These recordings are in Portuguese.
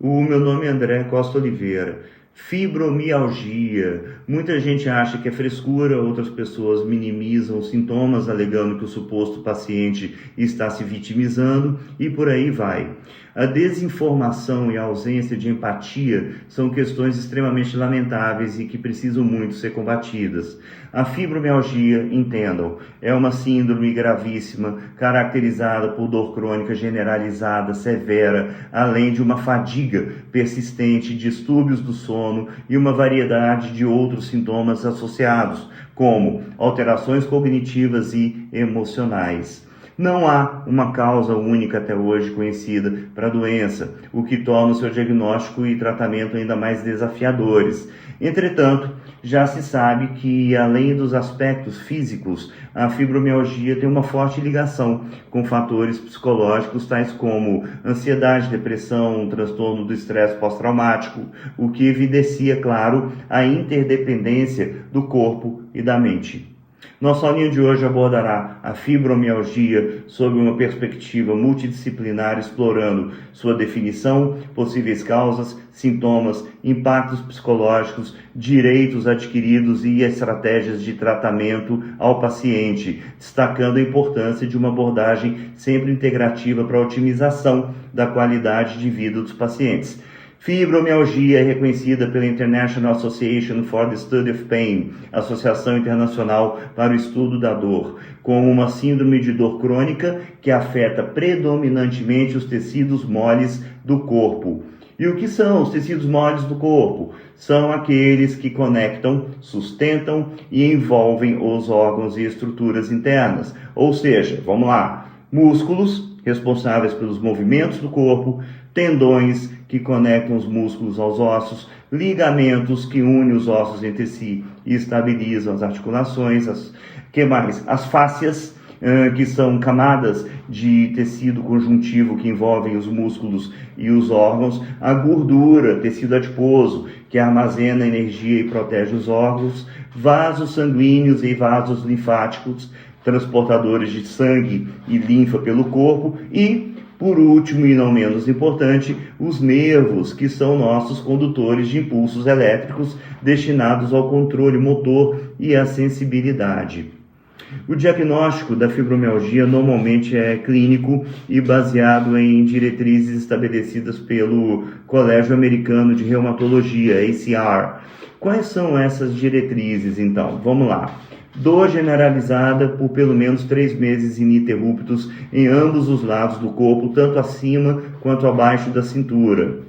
O meu nome é André Costa Oliveira. Fibromialgia. Muita gente acha que é frescura, outras pessoas minimizam os sintomas, alegando que o suposto paciente está se vitimizando e por aí vai. A desinformação e a ausência de empatia são questões extremamente lamentáveis e que precisam muito ser combatidas. A fibromialgia, entendam, é uma síndrome gravíssima, caracterizada por dor crônica generalizada, severa, além de uma fadiga persistente, distúrbios do sono e uma variedade de outros sintomas associados, como alterações cognitivas e emocionais. Não há uma causa única até hoje conhecida para a doença, o que torna o seu diagnóstico e tratamento ainda mais desafiadores. Entretanto, já se sabe que, além dos aspectos físicos, a fibromialgia tem uma forte ligação com fatores psicológicos tais como ansiedade, depressão, transtorno do estresse pós-traumático, o que evidencia, claro, a interdependência do corpo e da mente. Nossa aulinha de hoje abordará a fibromialgia sob uma perspectiva multidisciplinar, explorando sua definição, possíveis causas, sintomas, impactos psicológicos, direitos adquiridos e estratégias de tratamento ao paciente, destacando a importância de uma abordagem sempre integrativa para a otimização da qualidade de vida dos pacientes. Fibromialgia é reconhecida pela International Association for the Study of Pain, Associação Internacional para o Estudo da Dor, como uma síndrome de dor crônica que afeta predominantemente os tecidos moles do corpo. E o que são os tecidos moles do corpo? São aqueles que conectam, sustentam e envolvem os órgãos e estruturas internas. Ou seja, vamos lá, músculos responsáveis pelos movimentos do corpo, tendões que conectam os músculos aos ossos, ligamentos que unem os ossos entre si e estabilizam as articulações, as fáscias, que são camadas de tecido conjuntivo que envolvem os músculos e os órgãos, a gordura, tecido adiposo, que armazena energia e protege os órgãos, vasos sanguíneos e vasos linfáticos, transportadores de sangue e linfa pelo corpo e, por último e não menos importante, os nervos, que são nossos condutores de impulsos elétricos destinados ao controle motor e à sensibilidade. O diagnóstico da fibromialgia normalmente é clínico e baseado em diretrizes estabelecidas pelo Colégio Americano de Reumatologia, ACR. Quais são essas diretrizes, então? Vamos lá. Dor generalizada por pelo menos 3 meses ininterruptos em ambos os lados do corpo, tanto acima quanto abaixo da cintura.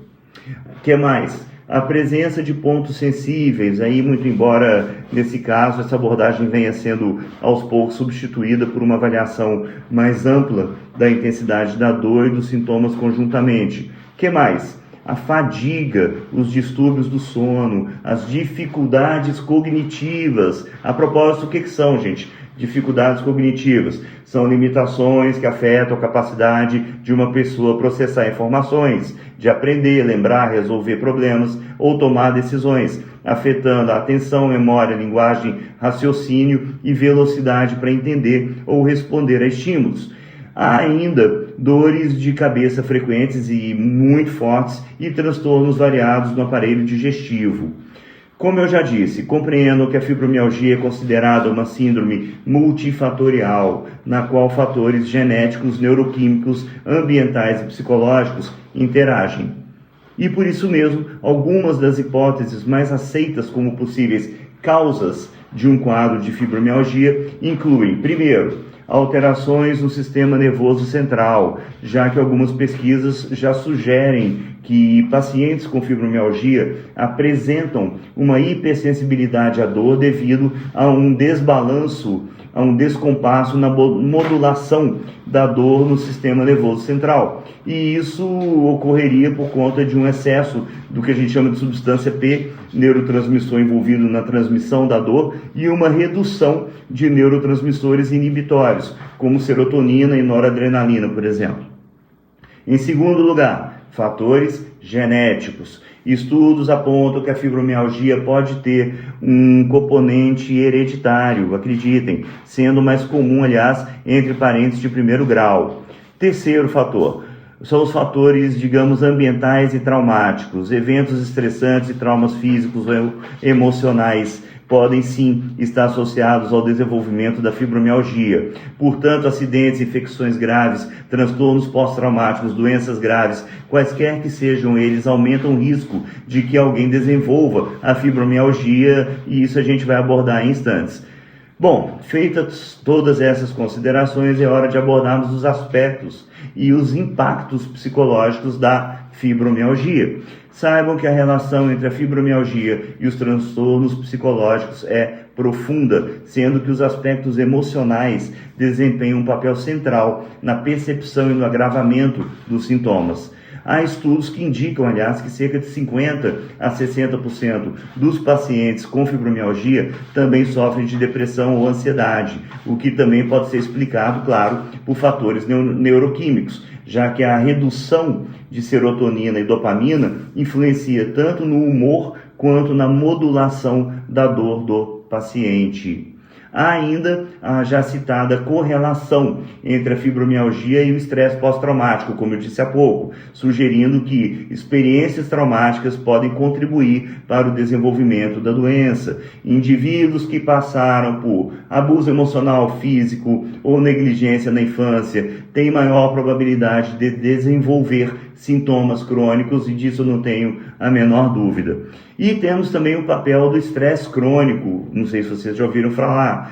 O que mais? A presença de pontos sensíveis, aí muito embora nesse caso essa abordagem venha sendo aos poucos substituída por uma avaliação mais ampla da intensidade da dor e dos sintomas conjuntamente. O que mais? A fadiga, os distúrbios do sono, as dificuldades cognitivas. A propósito, o que são, gente? Dificuldades cognitivas são limitações que afetam a capacidade de uma pessoa processar informações, de aprender, lembrar, resolver problemas ou tomar decisões, afetando a atenção, memória, linguagem, raciocínio e velocidade para entender ou responder a estímulos. Há ainda dores de cabeça frequentes e muito fortes e transtornos variados no aparelho digestivo. Como eu já disse, compreendo que a fibromialgia é considerada uma síndrome multifatorial, na qual fatores genéticos, neuroquímicos, ambientais e psicológicos interagem. E por isso mesmo, algumas das hipóteses mais aceitas como possíveis causas de um quadro de fibromialgia incluem, primeiro, alterações no sistema nervoso central, já que algumas pesquisas já sugerem que pacientes com fibromialgia apresentam uma hipersensibilidade à dor devido a um desbalanço, a um descompasso na modulação da dor no sistema nervoso central. E isso ocorreria por conta de um excesso do que a gente chama de substância P, neurotransmissor envolvido na transmissão da dor, e uma redução de neurotransmissores inibitórios, como serotonina e noradrenalina, por exemplo. Em segundo lugar, fatores genéticos. Estudos apontam que a fibromialgia pode ter um componente hereditário, acreditem, sendo mais comum, aliás, entre parentes de primeiro grau. Terceiro fator, são os fatores, digamos, ambientais e traumáticos. Eventos estressantes e traumas físicos ou emocionais podem sim estar associados ao desenvolvimento da fibromialgia. Portanto, acidentes, infecções graves, transtornos pós-traumáticos, doenças graves, quaisquer que sejam eles, aumentam o risco de que alguém desenvolva a fibromialgia, e isso a gente vai abordar em instantes. Bom, feitas todas essas considerações, é hora de abordarmos os aspectos e os impactos psicológicos da fibromialgia. Saibam que a relação entre a fibromialgia e os transtornos psicológicos é profunda, sendo que os aspectos emocionais desempenham um papel central na percepção e no agravamento dos sintomas. Há estudos que indicam, aliás, que cerca de 50% a 60% dos pacientes com fibromialgia também sofrem de depressão ou ansiedade, o que também pode ser explicado, claro, por fatores neuroquímicos, já que a redução de serotonina e dopamina influencia tanto no humor quanto na modulação da dor do paciente. Há ainda a já citada correlação entre a fibromialgia e o estresse pós-traumático, como eu disse há pouco, sugerindo que experiências traumáticas podem contribuir para o desenvolvimento da doença. Indivíduos que passaram por abuso emocional, físico ou negligência na infância têm maior probabilidade de desenvolver sintomas crônicos, e disso eu não tenho a menor dúvida. E temos também o papel do estresse crônico, não sei se vocês já ouviram falar.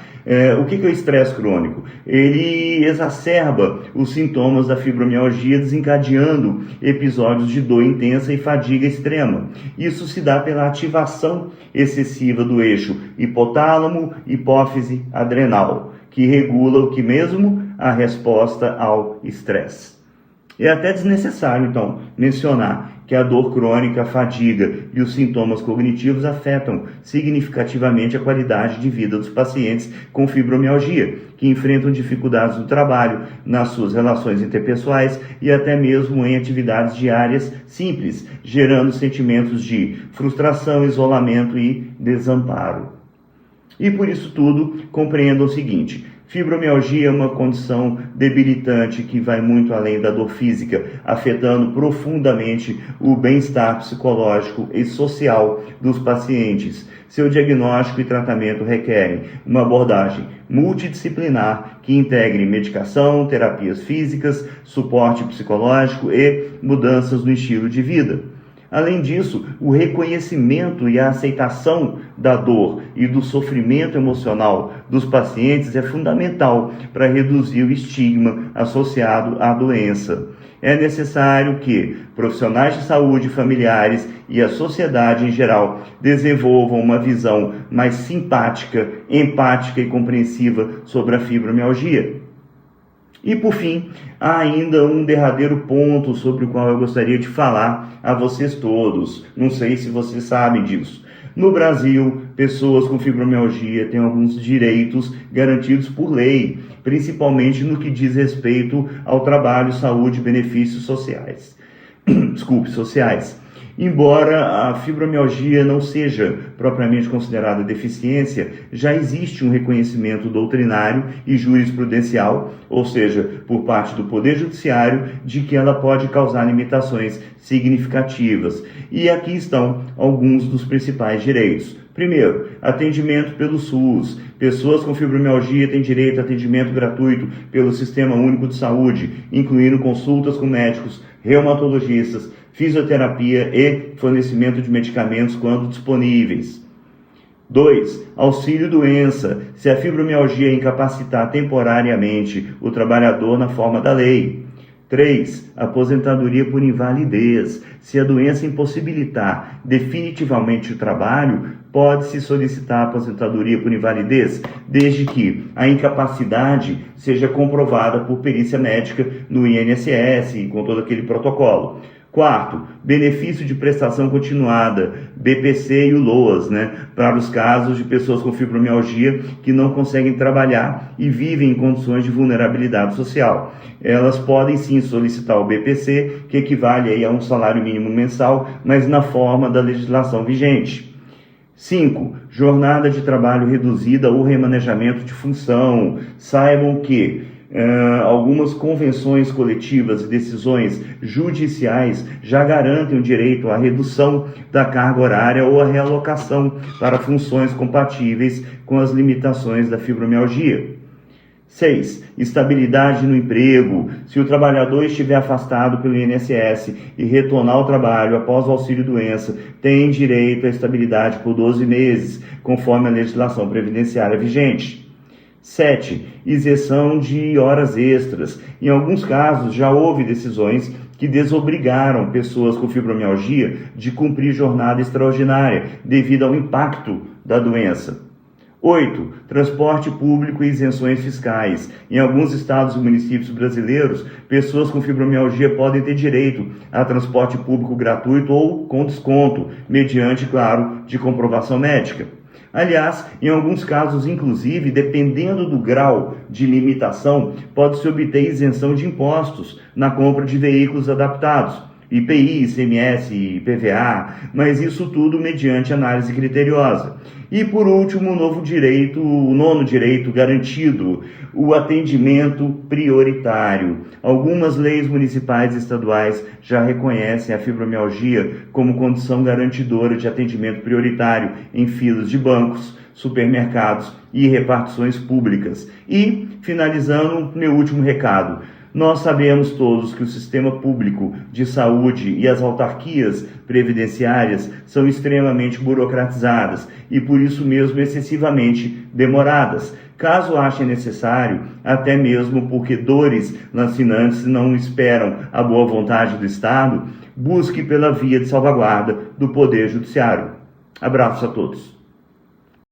O que é o estresse crônico? Ele exacerba os sintomas da fibromialgia, desencadeando episódios de dor intensa e fadiga extrema. Isso se dá pela ativação excessiva do eixo hipotálamo, hipófise, adrenal, que regula o que mesmo? A resposta ao estresse. É até desnecessário, então, mencionar que a dor crônica, a fadiga e os sintomas cognitivos afetam significativamente a qualidade de vida dos pacientes com fibromialgia, que enfrentam dificuldades no trabalho, nas suas relações interpessoais e até mesmo em atividades diárias simples, gerando sentimentos de frustração, isolamento e desamparo. E por isso tudo, compreendam o seguinte: fibromialgia é uma condição debilitante que vai muito além da dor física, afetando profundamente o bem-estar psicológico e social dos pacientes. Seu diagnóstico e tratamento requerem uma abordagem multidisciplinar que integre medicação, terapias físicas, suporte psicológico e mudanças no estilo de vida. Além disso, o reconhecimento e a aceitação da dor e do sofrimento emocional dos pacientes é fundamental para reduzir o estigma associado à doença. É necessário que profissionais de saúde, familiares e a sociedade em geral desenvolvam uma visão mais simpática, empática e compreensiva sobre a fibromialgia. E por fim, há ainda um derradeiro ponto sobre o qual eu gostaria de falar a vocês todos. Não sei se vocês sabem disso. No Brasil, pessoas com fibromialgia têm alguns direitos garantidos por lei, principalmente no que diz respeito ao trabalho, saúde e benefícios sociais. sociais. Embora a fibromialgia não seja propriamente considerada deficiência, já existe um reconhecimento doutrinário e jurisprudencial, ou seja, por parte do Poder Judiciário, de que ela pode causar limitações significativas. E aqui estão alguns dos principais direitos. Primeiro, atendimento pelo SUS. Pessoas com fibromialgia têm direito a atendimento gratuito pelo Sistema Único de Saúde, incluindo consultas com médicos, reumatologistas, fisioterapia e fornecimento de medicamentos quando disponíveis. 2. Auxílio-doença, se a fibromialgia incapacitar temporariamente o trabalhador na forma da lei. 3. Aposentadoria por invalidez, se a doença impossibilitar definitivamente o trabalho, pode-se solicitar aposentadoria por invalidez, desde que a incapacidade seja comprovada por perícia médica no INSS, com todo aquele protocolo. 4. Benefício de prestação continuada, BPC e o LOAS, para os casos de pessoas com fibromialgia que não conseguem trabalhar e vivem em condições de vulnerabilidade social. Elas podem sim solicitar o BPC, que equivale aí a um salário mínimo mensal, mas na forma da legislação vigente. 5. Jornada de trabalho reduzida ou remanejamento de função. Saibam que Algumas convenções coletivas e decisões judiciais já garantem o direito à redução da carga horária ou à realocação para funções compatíveis com as limitações da fibromialgia. 6. Estabilidade no emprego. Se o trabalhador estiver afastado pelo INSS e retornar ao trabalho após o auxílio-doença, tem direito à estabilidade por 12 meses, conforme a legislação previdenciária vigente. 7. Isenção de horas extras. Em alguns casos, já houve decisões que desobrigaram pessoas com fibromialgia de cumprir jornada extraordinária devido ao impacto da doença. 8. Transporte público e isenções fiscais. Em alguns estados e municípios brasileiros, pessoas com fibromialgia podem ter direito a transporte público gratuito ou com desconto, mediante, claro, de comprovação médica. Aliás, em alguns casos, inclusive, dependendo do grau de limitação, pode-se obter isenção de impostos na compra de veículos adaptados, IPI, ICMS, IPVA, mas isso tudo mediante análise criteriosa. E por último, o nono direito garantido, o atendimento prioritário. Algumas leis municipais e estaduais já reconhecem a fibromialgia como condição garantidora de atendimento prioritário em filas de bancos, supermercados e repartições públicas. E, finalizando, meu último recado. Nós sabemos todos que o sistema público de saúde e as autarquias previdenciárias são extremamente burocratizadas e, por isso mesmo, excessivamente demoradas. Caso achem necessário, até mesmo porque dores lancinantes não esperam a boa vontade do Estado, busque pela via de salvaguarda do Poder Judiciário. Abraços a todos.